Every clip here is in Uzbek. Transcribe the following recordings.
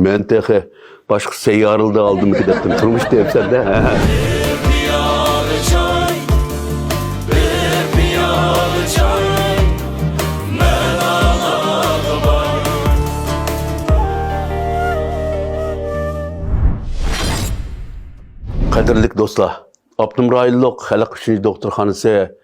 Men tehe başka seyyarıldı aldım ki dedim. Turmuş deyip sen de. Kadirlik dostlar, Abdumraylık Halk 3. Doktorxanası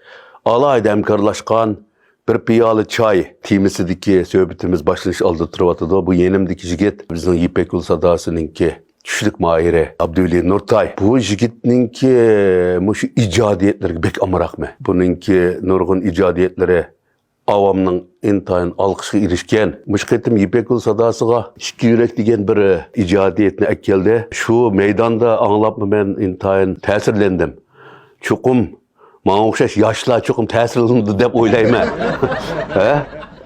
alayda hemkarlaşkan bir piyalı çay temisideki söhbetimiz başlanış aldı turvatıda. Bu yenimdeki jigit bizning Yipek Yol Sadası'nınki tushlik mahiri Abduvali Nurtay. Bu jigitninki şu icadiyetleri bek amarakmı. Bununki nurgun icadiyetleri avamның intayin alqışga erişken. Müşketim Yipek Yol Sadası'ga İki Yürek degen bir icadiyetini ekkeldi. Şu meydanda anlap mı ben intayin tesirlendim. Çukum bana okşaş yaşlar çokum tesirlendi dep oylayma.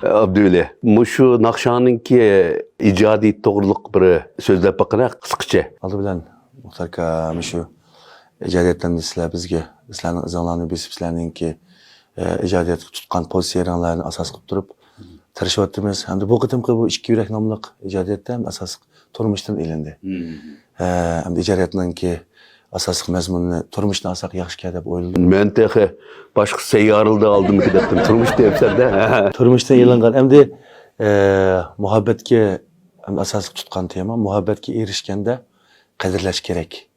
Abdüle. Şu Nakşan'ınki icadiyet doğruluk bir sözlep bakana kısıkça. Adı bilen muhtarka şu icadiyetten sizler bizge sizlerin izanlarını besip sizlerinki icadiyet tutkan pozisyonlarını asas kılıp durup tarışıp attığımız hem de bu kıtımkı bu iki yürek namlık icadiyetten asas turmuştan elinde. Hem de icadiyetinki asaslık mezmununu turmuştan asak yaxşı dep oyladım. Men tehe başka seyyarıldı aldım ki dedim. Turmuş deyip sen de. Turmuştan elangan hem de muhabbetke asaslık tutkan tema muhabbetke erişkende kadirleş gerek.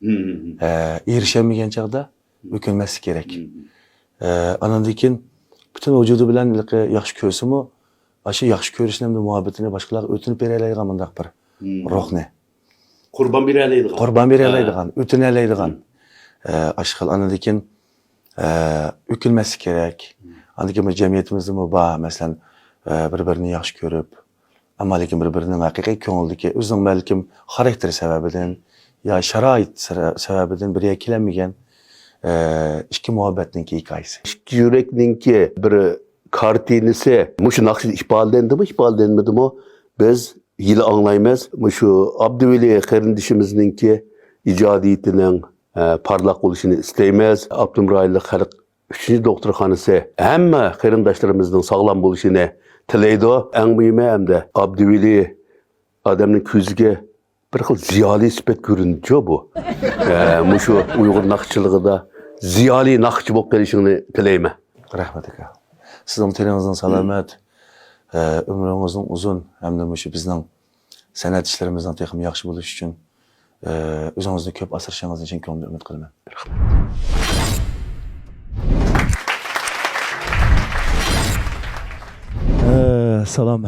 Erişemegen çağda bükülmesi gerek. Anandikin bütün vücudu bilen yaxşı körsümü aşı yaxşı körüşün hem de muhabbetine başkalar ötünüp bereleydigan mındak bir ruh ne? Kurban bereleydigan. Kurban bereleydigan, ötüneleydigan. Aşkıl anandikin bükülmesi gerek. Anandikin bir cemiyetimizde mi var mesela birbirini yaxşı körüp ama lekin birbirinin haqiqiy köngüldeki özünün belki karakteri sebebiden ya şarait sebebiden bir yekilenmegen iki muhabbetninki hikayesi. İki yürekninki bir kartinisi şu nakşi ihbaldendi mi ihbaldenmedi mi biz yılı anlaymaz. Şu Abduvali karindişimizninki icadiyetinin parlak oluşunu isteymez. Abdumraylık Halk 3. Doktorxanası hem karindaşlarımızın sağlam oluşunu tileydi. En mühimi hem de Abduvali adamın közüge bir xil ziyali sifat görünüyor bu. Şu Uygur nakçılığı da ziyali nakçı bolup gelişini tileyme. Rahmet aka. Sizin teningizin salamet, ömrünüzün uzun hem de şu bizden sanat işlerimizden texim yaxşı buluş için özünüzde köp asırşanız için köngülden ümit kılman. Salam,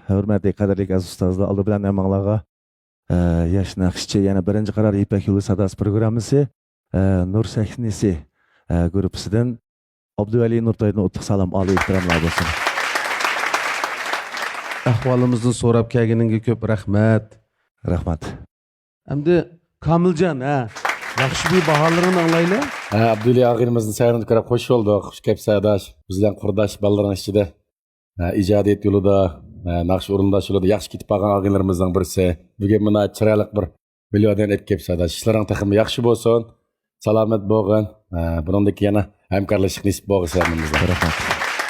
hürmetli kaderlik aziz ustazlar, aldı bilen emanlarga yaş nakşçı yani birinci karar Yipek Yolu Sadası programısı Nur Sahnesi grupsidan Abduvali Nurtay'dan o'ttiq salam Ali ehtiromlar bo'lsin. Ahvolimizni so'rab kelganingga ko'p rahmat. Rahmat. Endi Komiljon, yaxshi bir baholarini anglaylar. Abduli ağayrımızın sayarını ko'rib xush bo'ldik. Xush kelibsiz. Bizden qurdosh balalarning ichida ijodiyat yo'lida, naqsh o'rindash yo'lida yaxshi ketib qolgan ağayrlarimizdan birisi. Bugun mana chiroyli bir millioner etib kelibsiz. Ishlaring taxmi yaxshi bo'lsin. Salomat bo'lgin. Buningdek yana hamkorlashib nisib bo'lsin. Rahmat.